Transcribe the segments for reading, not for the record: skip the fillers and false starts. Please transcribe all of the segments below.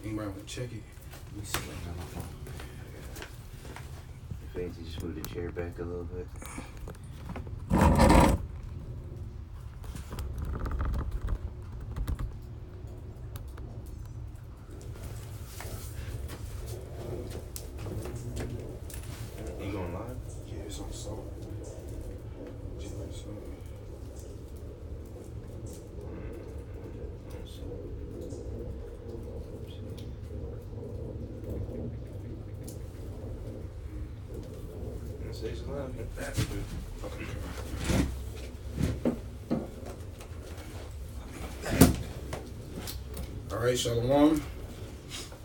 Anybody want to check it? Let me see what's on my phone. Fancy, just move the chair back a little bit. You going live? Yeah, it's on song. All right, Shalom.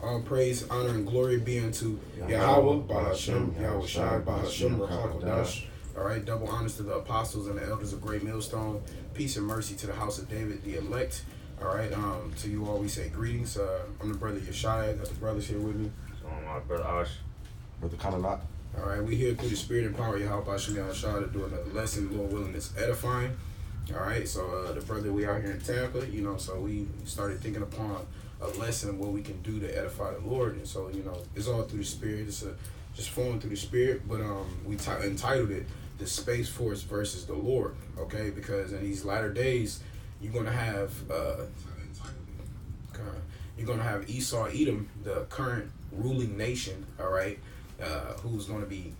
All praise, honor, and glory be unto Yahweh, Bahashem, Yahweh Shai, Bahashem, Rachakodash. All right, double honors to the apostles and the elders of Great Millstone. Peace and mercy to the house of David, the elect. All right, to you all we say greetings. I'm the brother Yeshai. Got the brothers here with me. My brother Ash. Brother Kananat. All right, we here through the spirit and power of Yahweh Bahashem, Yahweh Shai to do another lesson. Lord willing, it's edifying. All right, so the brother, we out here in Tampa, so we started thinking upon a lesson of what we can do to edify the Lord. And so, it's all through the spirit. It's just flowing through the spirit. But we entitled it The Space Force versus the Lord. Okay, because in these latter days, you're gonna have Esau, Edom, the current ruling nation. All right, who's going to be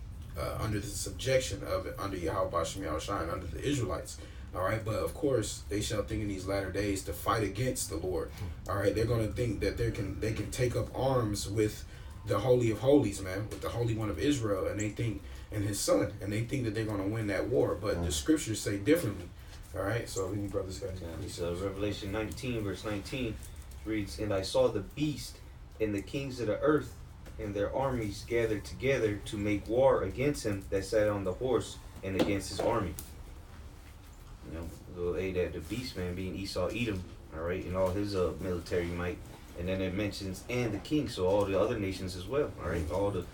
under the subjection of it, under Yahweh Bashem Yahushua, and under the Israelites. All right, but of course they shall think in these latter days to fight against the Lord. All right, they're going to think that they can take up arms with the Holy of Holies, man, with the Holy One of Israel, and they think, and His Son, and they think that they're going to win that war. But the scriptures say differently. All right, so any brothers got anything? So Revelation 19, verse 19 reads, "And I saw the beast and the kings of the earth and their armies gathered together to make war against him that sat on the horse and against his army." That the beast, man, being Esau, Edom, all right, and all his military might. And then it mentions and the king, so all the other nations as well, all right, all the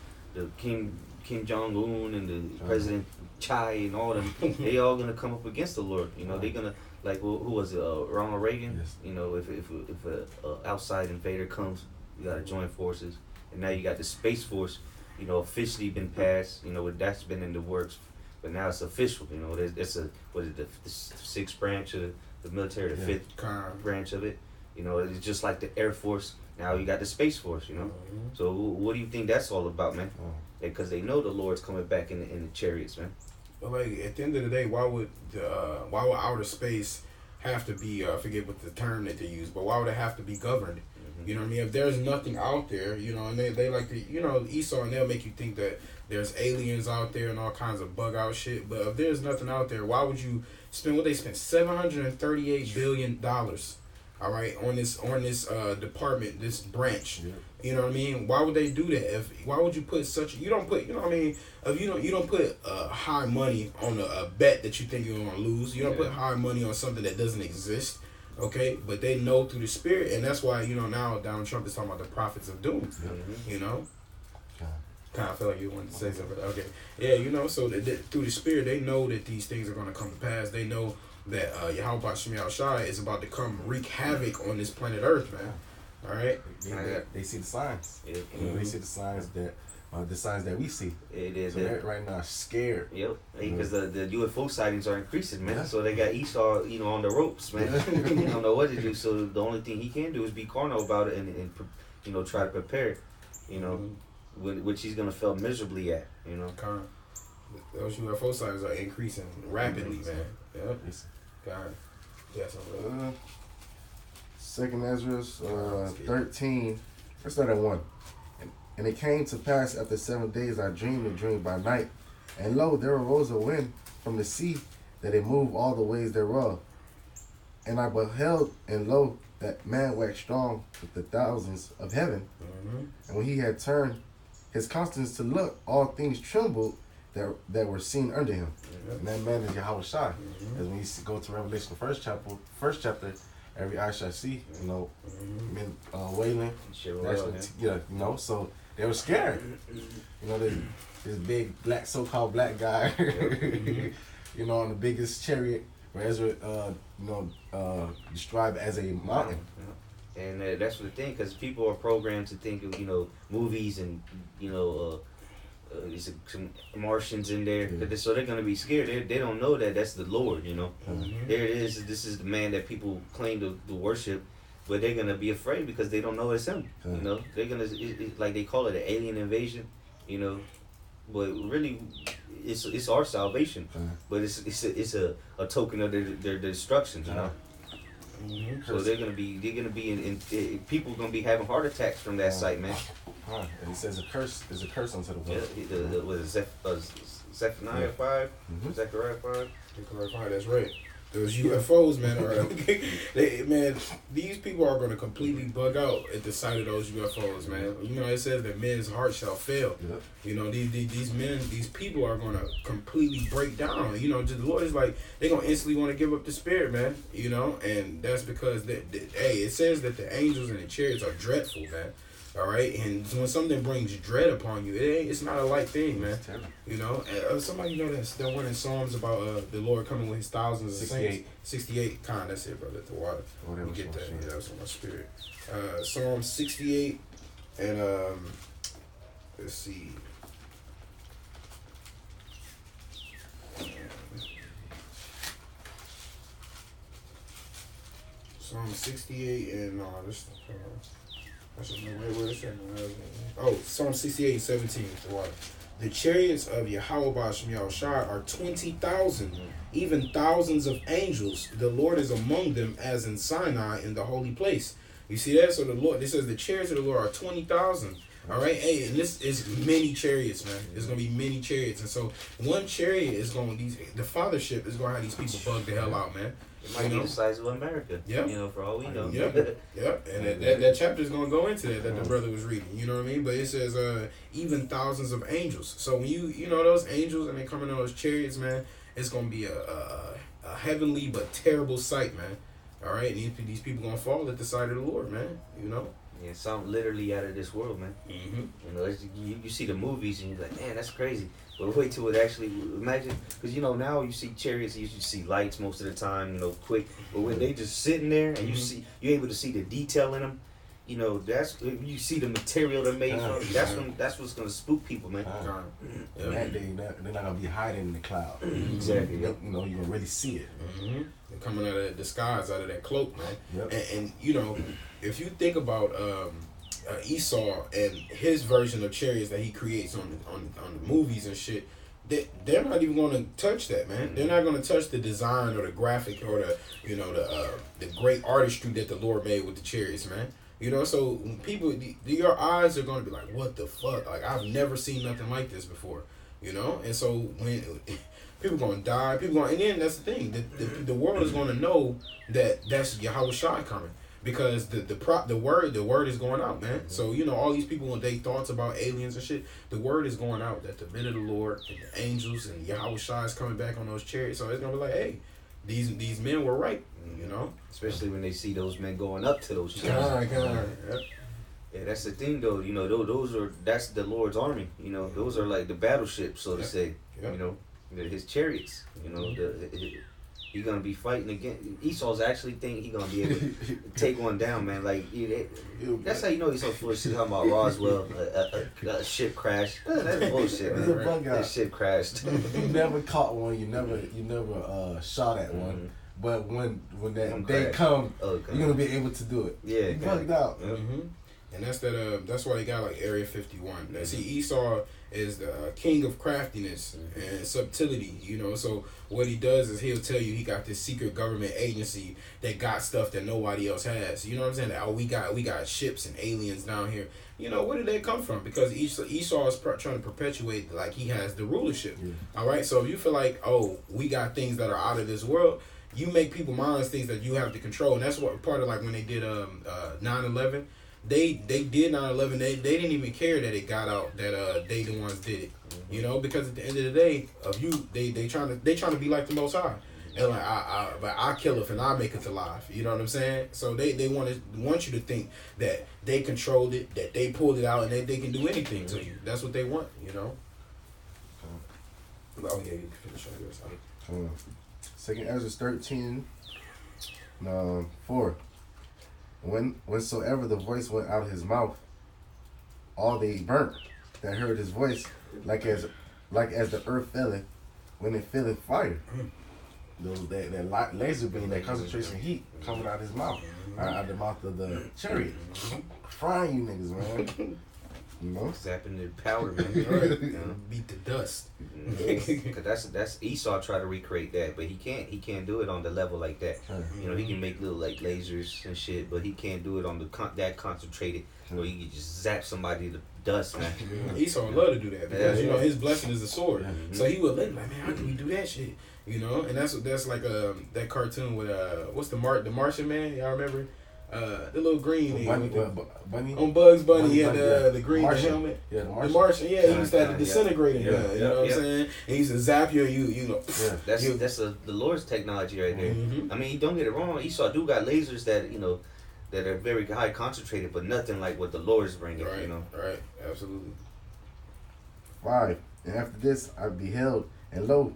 Kim Jong-un and the President Chai and all them, they all gonna come up against the Lord. They're gonna, like, who was it, Ronald Reagan? Yes. If a outside invader comes, you gotta join forces. And now you got the Space Force, officially been passed. That's been in the works, but now it's official. It's the sixth branch of the military, the fifth branch of it. It's just like the Air Force. Now you got the Space Force. So what do you think that's all about, man? Because they know the Lord's coming back in the chariots, man. But like at the end of the day, why would outer space have to be? I forget what the term that they use, but why would it have to be governed? You know what I mean? If there's nothing out there, and they like to, Esau, and they'll make you think that there's aliens out there and all kinds of bug out shit. But if there's nothing out there, why would you spend what they spent $738 billion, all right, on this department, this branch? Yeah. You know what I mean? Why would they do that? Why would you put you don't put, if you don't put high money on a bet that you think you're gonna lose. You don't put high money on something that doesn't exist. Okay, but they know through the spirit, and that's why now Donald Trump is talking about the prophets of doom. Kind of feel like you wanted to say something. Okay, yeah, so through the spirit, they know that these things are going to come to pass. They know that Yahweh Bashem Yahushua is about to come wreak havoc on this planet Earth, man. All right, They see the signs. Yeah. They see the signs that we see. It is. So they're right now scared. Yep, because the UFO sightings are increasing, man. Yeah. So they got Esau, on the ropes, man. They don't know what to do. So the only thing he can do is be carnal about it and try to prepare, which he's gonna fail miserably at, Those UFO sightings are increasing rapidly, man. Yep. God. Yeah, something. Second Ezra 13. Let's start at 1. And it came to pass after 7 days I dreamed a dream by night, and lo, there arose a wind from the sea, that it moved all the ways thereof. And I beheld, and lo, that man waxed strong with the thousands of heaven. And when he had turned his countenance to look, all things trembled that were seen under him. And that man is Yahweh Shai. As when you go to Revelation, the first chapter, every eye shall see, men wailing. So they were scared. This big so-called black guy, on the biggest chariot, where Ezra, described as a mountain. And that's the thing, because people are programmed to think of, movies and, there's some Martians in there. So they're going to be scared. They don't know that that's the Lord, There it is. This is the man that people claim to worship. But they're going to be afraid because they don't know it's him, They're going to, like they call it an alien invasion, But really, it's our salvation. But it's a token of their destruction, So they're gonna be in people gonna be having heart attacks from that sight, man. And it says a curse is a curse unto the world. Yeah, what is it, Zephaniah 5? Zechariah 5? Zechariah 5, that's right. Those UFOs, man, these people are going to completely bug out at the sight of those UFOs, man. It says that men's hearts shall fail. Yep. These people are going to completely break down. The Lord is like, they're going to instantly want to give up the spirit, man. And that's because, it says that the angels and the chariots are dreadful, man. All right, and when something brings dread upon you, it's not a light thing, man. And somebody that one in Psalms about the Lord coming with his thousands of saints. 68. That's it, brother. The water. We get that. Yeah, that's on my spirit. Psalm 68, and let's see. Psalm 68 and this. Psalm 68 and 17. The chariots of Yahweh Bashem Yahushua are 20,000, even thousands of angels. The Lord is among them as in Sinai in the holy place. You see that? So this says the chariots of the Lord are 20,000. All right, and this is many chariots, man. There's gonna be many chariots, and so one chariot is the fathership is gonna have these people bug the hell out, man. It might be the size of America. Yeah. For all we know. Yeah. And that chapter is gonna go into that the brother was reading. You know what I mean? But it says even thousands of angels. So when you those angels and they come in those chariots, man, it's gonna be a heavenly but terrible sight, man. All right, and these people gonna fall at the sight of the Lord, man. Yeah, something literally out of this world, man. You see the movies and you're like, man, that's crazy. But wait till it actually, imagine, because now you see chariots, you see lights most of the time, quick. But when they just sitting there and you're able to see the detail in them, you see the material they're made from. That's what's gonna spook people, man. That day, they're not gonna be hiding in the cloud. Exactly. You're gonna really see it. They're coming out of that disguise, out of that cloak, man. Yep. And if you think about Esau and his version of chariots that he creates on the movies and shit, they're not even going to touch that, man. They're not going to touch the design or the graphic or the great artistry that the Lord made with the chariots, man. So people, your eyes are going to be like, what the fuck? Like, I've never seen nothing like this before, And so when people going to die, and then that's the thing, the world is going to know that that's Yahweh Shai coming. Because the word is going out, man. So all these people when they thoughts about aliens and shit, the word is going out that the men of the Lord and the angels and Yahweh Shai is coming back on those chariots. So it's gonna be like, hey, these men were right, Especially when they see those men going up to those chariots. Yeah, that's the thing though. That's the Lord's army. Those are like the battleships, so to say. His chariots. He's gonna be fighting again. Esau's actually think he's gonna be able to take one down, man. Like that's how he's so foolish. He's talking about Roswell, a ship crash. That's bullshit, man. That ship crashed. You never caught one. You never shot at one. But when that day come, you're gonna be able to do it. Yeah, you bugged out. And that's why they got like Area 51. See, Esau is the king of craftiness and subtlety, So what he does is he'll tell you he got this secret government agency that got stuff that nobody else has. You know what I'm saying? Oh, we got ships and aliens down here. Where did that come from? Because Esau is trying to perpetuate like he has the rulership. All right. So if you feel like, oh, we got things that are out of this world, you make people minds things that you have to control, and that's what part of like when they did 9/11. They did 9/11. They didn't even care that it got out that they the ones did it, because at the end of the day, they trying to be like the Most High, and like I kill it and I make it alive. You know what I'm saying? So they want you to think that they controlled it, that they pulled it out, and that they can do anything to you. That's what they want, Oh yeah, you can finish on yours. 2 Ezra 13, 4. whensoever the voice went out of his mouth, all they burnt that heard his voice, like as the earth felleth when it filleth fire. That laser beam, that concentration heat coming out his mouth, out the mouth of the chariot, frying you niggas, man. You know, zapping the power, man. Beat the dust. Cause that's Esau try to recreate that, but he can't do it on the level like that. You know, he can make little like lasers and shit, but he can't do it on the that concentrated where you can just zap somebody to dust, man. Esau would love to do that because you know his blessing is a sword, so he would like, man, how can we do that shit? You know, and that's like that cartoon with what's the Martian Man? Y'all remember? The little green Bunny on Bugs Bunny, Bunny, he had the green helmet. Yeah, the Martian. Yeah, he used to have the disintegrating gun. You know what I'm saying? And he used to zap you. You know. Yeah, that's the Lord's technology right there. I mean, don't get it wrong. Esau do got lasers that that are very high concentrated, but nothing like what the Lord's bringing. Right. You know. Right. Absolutely. 5. And after this I beheld, and lo,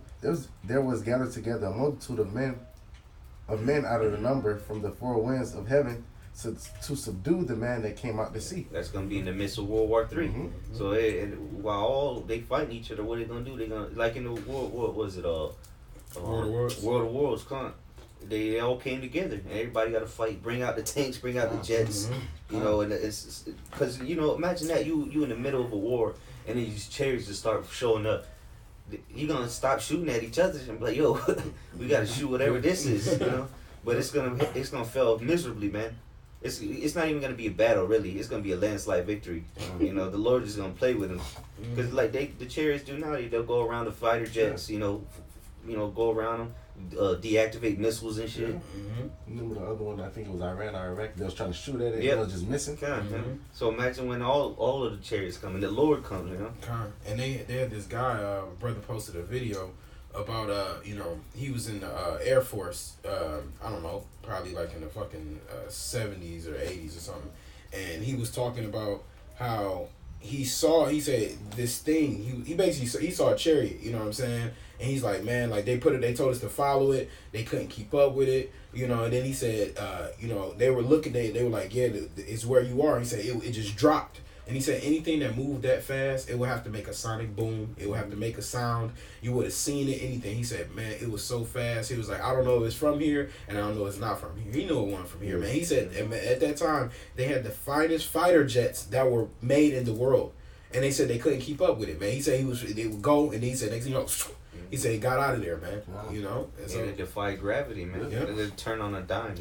there was gathered together a multitude of men out of the number from the four winds of heaven to subdue the man that came out to sea. That's gonna be in the midst of World War III. So while all they fighting each other, what they gonna do? They gonna like in the what was it? World of Worlds. They all came together, and everybody got to fight. Bring out the tanks, bring out the jets. You know, and it's because imagine that you in the middle of a war, and then these chariots just start showing up. You're gonna stop shooting at each other and be like, yo, we gotta shoot whatever this is, But it's gonna fail miserably, man. It's not even gonna be a battle, really. It's gonna be a landslide victory. The Lord is gonna play with them, because like the chariots do now, they'll go around the fighter jets, go around them, deactivate missiles and shit. Remember the other one? I think it was Iran or Iraq. They was trying to shoot at it. It was just missing. So imagine when all of the chariots come and the Lord comes, And they had this guy, brother posted a video about he was in the Air Force, I don't know, probably like in the fucking 70s or 80s or something, and he was talking about how he said this thing, he basically he saw a chariot, you know what I'm saying, and he's like, man, like they told us to follow it, they couldn't keep up with it, and then he said they were looking, they were like, yeah, it's where you are. He said it just dropped. And he said anything that moved that fast, it would have to make a sonic boom. It would have to make a sound. You would have seen it, anything. He said, man, it was so fast. He was like, I don't know if it's from here, and I don't know if it's not from here. He knew it wasn't from here, man. He said at that time, they had the finest fighter jets that were made in the world. And they said they couldn't keep up with it, man. He said they would go, and he said, he said he got out of there, man. Wow. And so, they defy gravity, man. Yeah. They turn on a dime,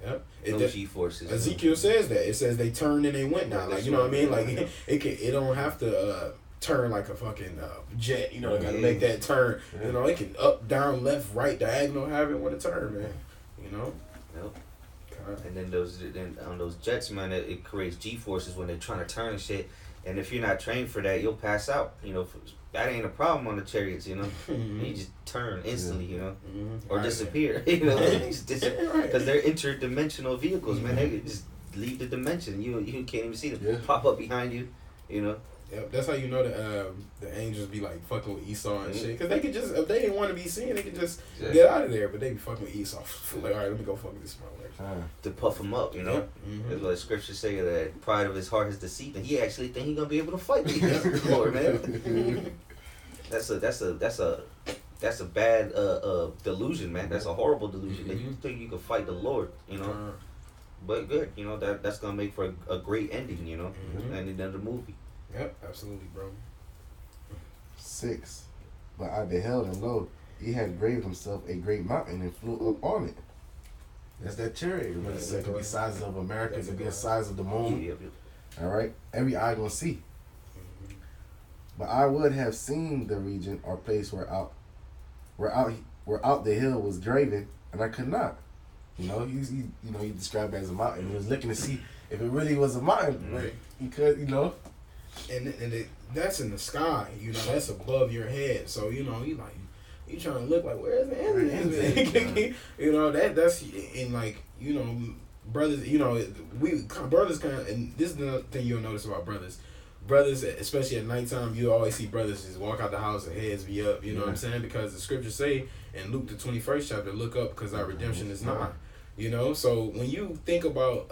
Yep. No G-forces. Ezekiel says that. It says they turned and they went now. Like, you know what I mean? Like, it don't have to turn like a fucking jet. Gotta make that turn. Yeah. It can up, down, left, right, diagonal, however it want to turn, man. Yep. And then on those jets, man, it creates G-forces when they're trying to turn and shit. And if you're not trained for that, you'll pass out. That ain't a problem on the chariots, You just turn instantly, or disappear, Just disappear. Because they're interdimensional vehicles, man. They just leave the dimension. You can't even see them pop up behind you, Yep, that's how the angels be like fucking with Esau and shit. Because they could just, if they didn't want to be seen, they could just get out of there. But they be fucking with Esau. Like, all right, let me go fuck with this motherfucker. To puff him up, That's what scripture say, that pride of his heart is deceit, and he actually think he gonna be able to fight the Lord, man. That's a bad delusion, man. That's a horrible delusion that you think you can fight the Lord, But good, that's gonna make for a great ending, ending of the movie. Yep, absolutely, bro. 6. But I beheld, and lo, he had graved himself a great mountain and flew up on it. That's that chariot. It could be sizes of America, it could be the size of the moon. Yep. All right, every eye gonna see. But I would have seen the region or place where out the hill was graven, and I could not. He described it as a mountain. He was looking to see if it really was a mountain. Right. He could, And that's in the sky. That's above your head. So you trying to look like, where's the end? That's in like brothers. Brothers kind of, and this is the thing you'll notice about brothers. Brothers, especially at nighttime, you always see brothers just walk out the house and heads be up. You know what I'm saying? Because the scriptures say in Luke the 21st chapter, look up because our redemption is nigh. You know, so when you think about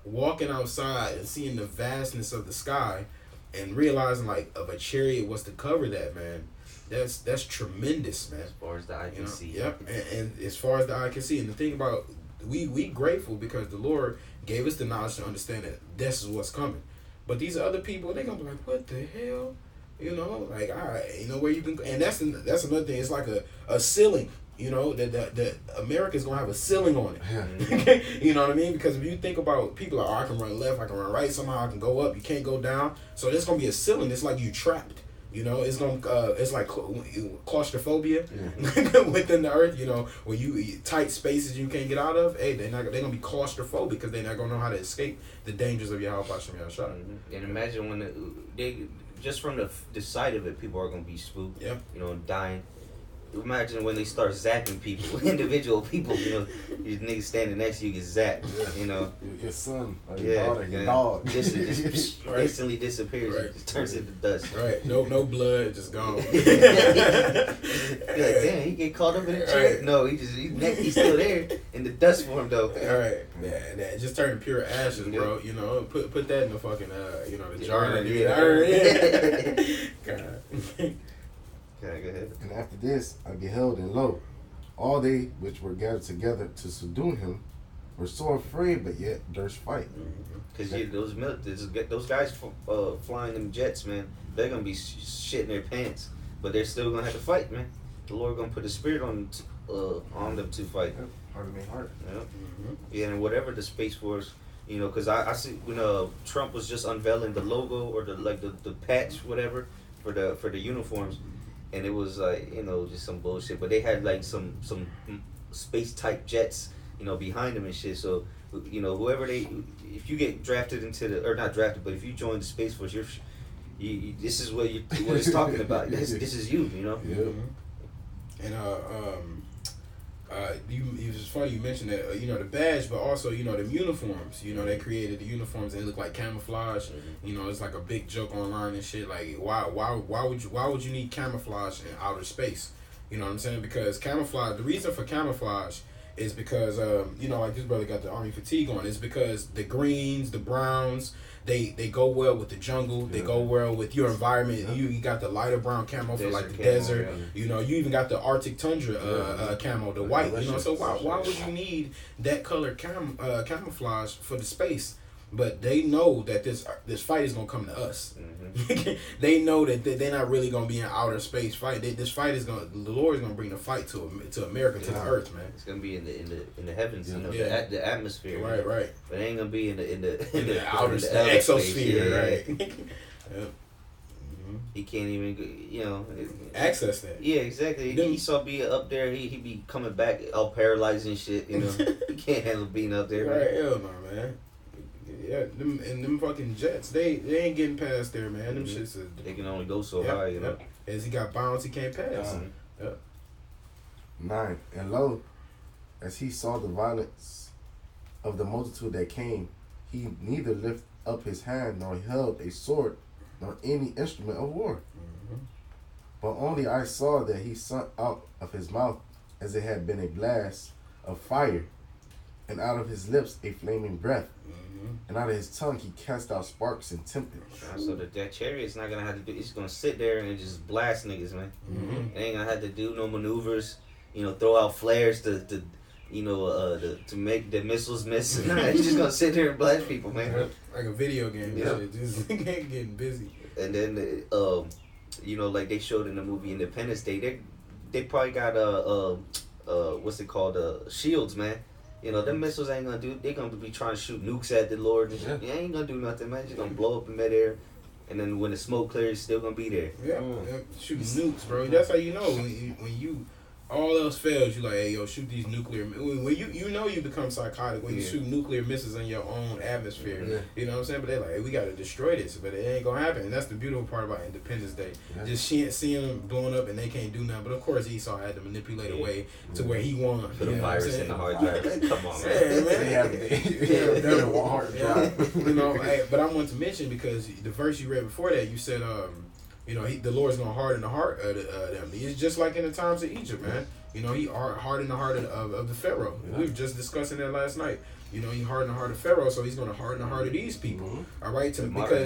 walking outside and seeing the vastness of the sky, and realizing like of a chariot was to cover that, man, that's tremendous, man. As far as the eye can see. Yep, and as far as the eye can see, and the thing about we grateful because the Lord gave us the knowledge to understand that this is what's coming. But these other people, they gonna be like, what the hell? You know, like, all right, you know where you can, and that's another thing. It's like a ceiling. You know, that America's gonna have a ceiling on it. Yeah. You know what I mean? Because if you think about people like, oh, I can run left, I can run right, somehow I can go up, you can't go down. So there's gonna be a ceiling. It's like you trapped. You know, it's gonna it's like claustrophobia within the earth. You know, where you tight spaces you can't get out of. Hey, they're gonna be claustrophobic because they're not gonna know how to escape the dangers of Yahweh Hashem Yahshua. And imagine when they just from the sight of it, people are gonna be spooked. Yeah. You know, dying. Imagine when they start zapping people, individual people. You know, these niggas standing next to you get zapped. Yeah. You know. Your son, or your daughter, your dog. Just Right. instantly disappears. Right. It just turns into dust. Right. No blood, just gone. You're like, damn, he get caught up in the chair. Right. No, he's still there in the dust form though. All right, yeah, just turning pure ashes, bro. You know, put that in the fucking you know, the jar. God. Okay, go ahead. And after this, I beheld, and lo, all they which were gathered together to subdue him were so afraid, but yet durst fight. Cause those guys flying them jets, man, they're gonna be shitting their pants, but they're still gonna have to fight, man. The Lord gonna put a spirit on them to fight. Yep. Heart of me heart. Yeah. Yeah, and whatever the Space Force, you know, cause I see when Trump was just unveiling the logo or the patch, whatever, for the uniforms. And it was like, you know, just some bullshit. But they had like some space type jets, you know, behind them and shit. So, you know, if you get drafted into or not drafted, but if you join the Space Force, this is what it's talking about. This is you know. Yeah. And it was funny you mentioned that you know, the badge, but also, you know, the uniforms. You know, they created the uniforms and they look like camouflage. You know, it's like a big joke online and shit. Like, why would you need camouflage in outer space? You know what I'm saying? Because camouflage. The reason for camouflage is because you know, like this brother got the army fatigue on. It's because the greens, the browns, they go well with the jungle. They go well with your environment. You got the lighter brown camo for like the desert. Yeah. You know, you even got the Arctic tundra camo, the white. You know, so why would you need that color camouflage for the space? But they know that this fight is gonna come to us. They know that they're not really gonna be in outer space fight. This fight is the Lord is gonna bring the fight to America, to the earth, man. It's gonna be in the heavens, you know, the atmosphere. Right. But it ain't gonna be in the outer exosphere, right? Yep. He can't even, you know, access that. Yeah, exactly. He saw being up there. He be coming back all paralyzed and shit. You know, he can't handle being up there. Right? Hell no, man. Yeah, them fucking jets, they ain't getting past there, man. Them shits they can only go so high, you know. As he got bounce, he can't pass. 9. And lo, as he saw the violence of the multitude that came, he neither lifted up his hand nor held a sword nor any instrument of war. But only I saw that he sent out of his mouth as it had been a blast of fire, and out of his lips a flaming breath. And out of his tongue he cast out sparks and tempests. So that chariot's not gonna have to do. It's gonna sit there and just blast niggas, man. They ain't gonna have to do no maneuvers. You know, throw out flares to to make the missiles miss. Nah, he's just gonna sit there and blast people, man. Like a video game. Yeah, just getting busy. And then you know, like they showed in the movie Independence Day, they probably got what's it called, shields, man. You know, them missiles ain't gonna do. They gonna be trying to shoot nukes at the Lord. And they ain't gonna do nothing, man. Just gonna blow up in midair, and then when the smoke clears, it's still gonna be there. Yeah, shooting nukes, bro. That's how you know when you all else fails. You like, hey, yo, shoot these nuclear. When you know you become psychotic when you shoot nuclear missiles in your own atmosphere. You know what I'm saying? But they're like, hey, we gotta destroy this, but it ain't gonna happen. And that's the beautiful part about Independence Day. Just seeing them blowing up and they can't do nothing. But of course, Esau had to manipulate a way to where he won. Put a virus in the hard drive. Come on, man. They have a hard drive. You know, hey, but I want to mention, because the verse you read before that, you said, you know, the Lord's gonna harden the heart of them. It's just like in the times of Egypt, man. You know, he hardened the heart of the Pharaoh. Yeah. We were just discussing that last night. You know, he hardened the heart of Pharaoh, so he's going to harden the heart of these people. Mm-hmm. All right, the modern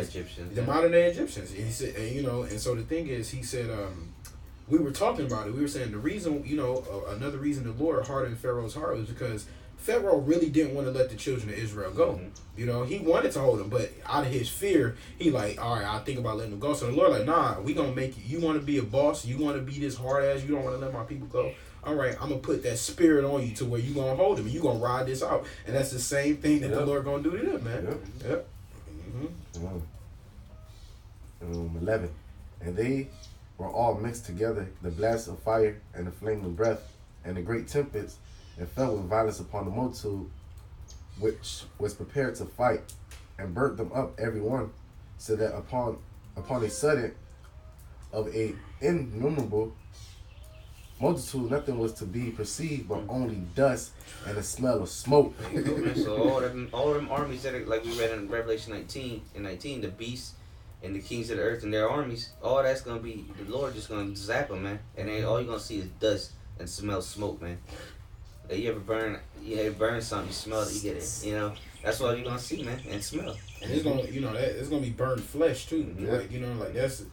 day Egyptians. And he said, you know, and so the thing is, he said, we were talking about it. We were saying the reason, you know, another reason the Lord hardened Pharaoh's heart was because Pharaoh really didn't want to let the children of Israel go. Mm-hmm. You know, he wanted to hold them, but out of his fear, he like, all right, I'll think about letting them go. So the Lord like, nah, we gonna make you. You want to be a boss? You want to be this hard ass? You don't want to let my people go? All right, I'm gonna put that spirit on you to where you gonna hold them and you gonna ride this out. And that's the same thing that the Lord gonna do to them, man. Yep. Mm-hmm. 11, and they were all mixed together, the blast of fire and the flame of breath and the great tempest, and fell with violence upon the multitude, which was prepared to fight, and burnt them up every one, so that upon a sudden of a innumerable multitude, nothing was to be perceived but only dust and the smell of smoke. So all them armies that are, like we read in Revelation 19, the beasts and the kings of the earth and their armies, all that's gonna be, the Lord just gonna zap them, man. And then all you're gonna see is dust and smell smoke, man. Like you ever burn something, you smell it, you get it. You know, that's all you're gonna see, man, and smell. And it's gonna, you know, it's gonna be burned flesh too. Mm-hmm. Like, you know, like that's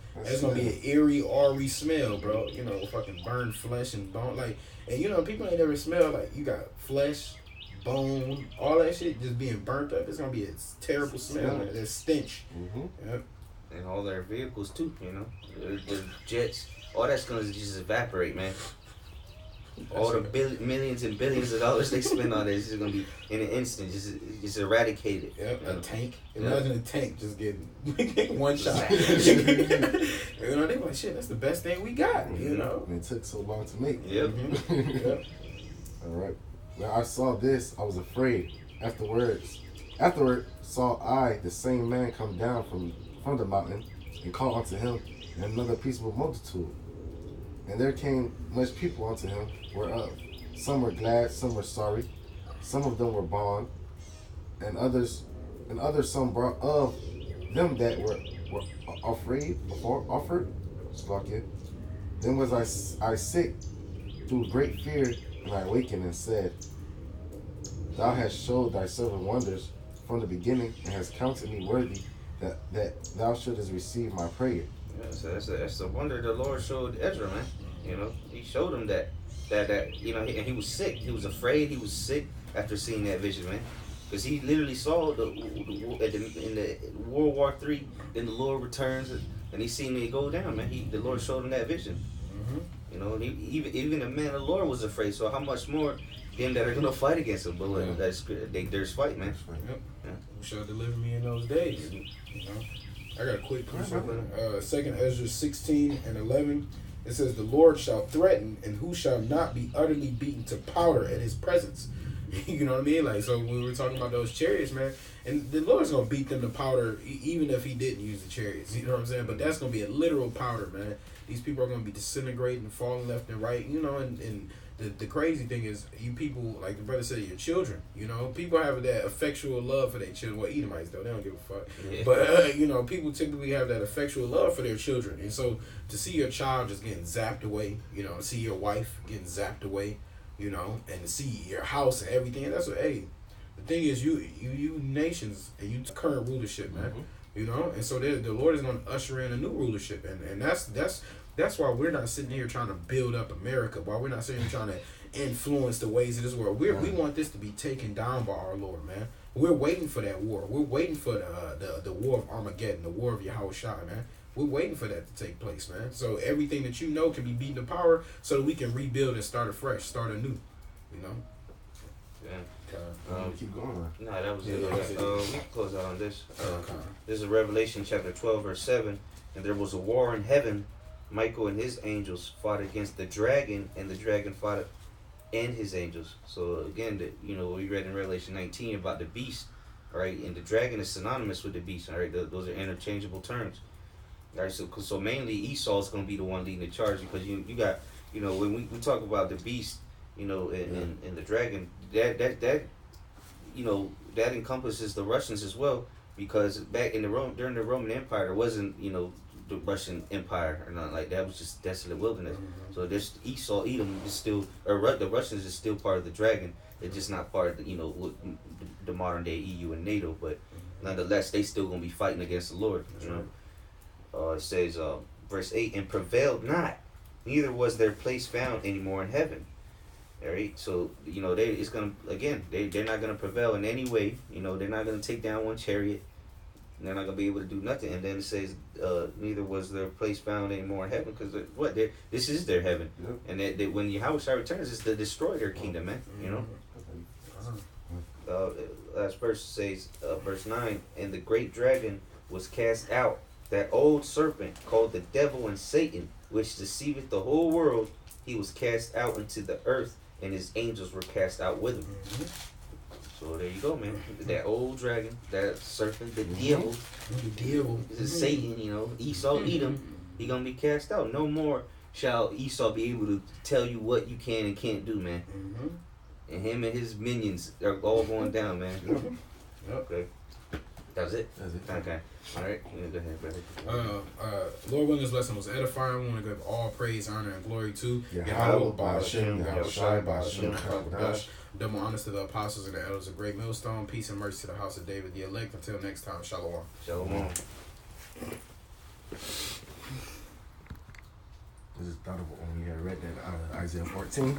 gonna be an eerie, awry smell, bro. You know, fucking burned flesh and bone. Like, and you know, people ain't never smell like you got flesh, bone, all that shit just being burnt up. It's gonna be a terrible smell, man. That stench. Mm-hmm. Yep. And all their vehicles too, you know, the jets, all that's gonna just evaporate, man. All the millions and billions of dollars they spend on this is gonna be in an instant, just eradicated. Yep, a tank. Imagine a tank just getting one shot. You know, they like, shit, that's the best thing we got. You know, and it took so long to make. Yep. Yep. All right. Now I saw this, I was afraid. Afterward, saw I the same man come down from the mountain and call unto him and another peaceable multitude. And there came much people unto him, whereof some were glad, some were sorry, some of them were bond, and others some brought of them that were afraid before offered. Then was I sick through great fear, and I awakened and said, Thou hast showed thy servant wonders from the beginning, and hast counted me worthy that thou shouldest receive my prayer. Yeah, so that's a wonder the Lord showed Ezra, man. You know, he showed him that you know, and he was sick. He was afraid. He was sick after seeing that vision, man. Because he literally saw in the World War III, then the Lord returns, and he seen it go down, man. The Lord showed him that vision. Mm-hmm. You know, and even the man of the Lord was afraid. So how much more them that are gonna fight against him? But there's fight, man. Yep. Yeah. You shall deliver me in those days. You know, I got a quick proof. 2 Ezra 16 and 11. It says, the Lord shall threaten, and who shall not be utterly beaten to powder at his presence. You know what I mean? Like, so when we were talking about those chariots, man, and the Lord's going to beat them to powder even if he didn't use the chariots. You know what I'm saying? But that's going to be a literal powder, man. These people are going to be disintegrating, falling left and right, you know, and the crazy thing is, you people, like the brother said, your children, you know, people have that effectual love for their children. Well, Edomites, though, they don't give a fuck. Yeah. But, you know, people typically have that effectual love for their children. And so to see your child just getting zapped away, you know, to see your wife getting zapped away, you know, and to see your house and everything, that's what, hey, the thing is, you nations and you current rulership, man, you know, and so the Lord is going to usher in a new rulership, and that's why we're not sitting here trying to build up America. Why we're not sitting here trying to influence the ways of this world. We want this to be taken down by our Lord, man. We're waiting for that war. We're waiting for the war of Armageddon, the war of Yahushua, man. We're waiting for that to take place, man. So everything that you know can be beaten to power, so that we can rebuild and start afresh, start anew. You know. Yeah. Keep going, man. Nah, that was it. We can close out on this. This is Revelation chapter 12, verse 7. And there was a war in heaven. Michael and his angels fought against the dragon, and the dragon fought and his angels. So again, we read in Revelation 19 about the beast, all right, and the dragon is synonymous with the beast, all right. Those are interchangeable terms, all right. So mainly Esau is going to be the one leading the charge, because you got, you know, when we talk about the beast, you know, and the dragon, that you know, that encompasses the Russians as well, because back in during the Roman Empire, there wasn't, you know, the Russian Empire or nothing like that. It was just desolate wilderness. Mm-hmm. So this Esau, Edom is still, the Russians is still part of the dragon. They're just not part of the, the modern day EU and NATO. But nonetheless, they still gonna be fighting against the Lord. That's You know, right. it says, verse 8, and prevailed not, neither was their place found anymore in heaven. All right, so they're not gonna prevail in any way. They're not gonna take down one chariot. They're not gonna be able to do nothing. And then it says, neither was their place found anymore in heaven, because this is their heaven. Yep. And when Yahweh returns, it's to destroy their kingdom, man. Last verse says, verse 9, and the great dragon was cast out, that old serpent called the devil and Satan, which deceiveth the whole world. He was cast out into the earth, and his angels were cast out with him. So there you go, man. That old dragon, that serpent, the devil, is Satan. Esau, Edom. He gonna be cast out. No more shall Esau be able to tell you what you can and can't do, man. And him and his minions are all going down, man. Okay. That's it. Okay. All right. Go ahead, brother. Lord willing, this lesson was edifying. We want to give all praise, honor, and glory to Yahweh, Ba'ashem, Yahushai, Ba'ashem, Kadosh. Double honors to the apostles and the elders of Great Millstone. Peace and mercy to the house of David, the elect. Until next time, shalom. Shalom. This is thought of when we had read that Isaiah 14.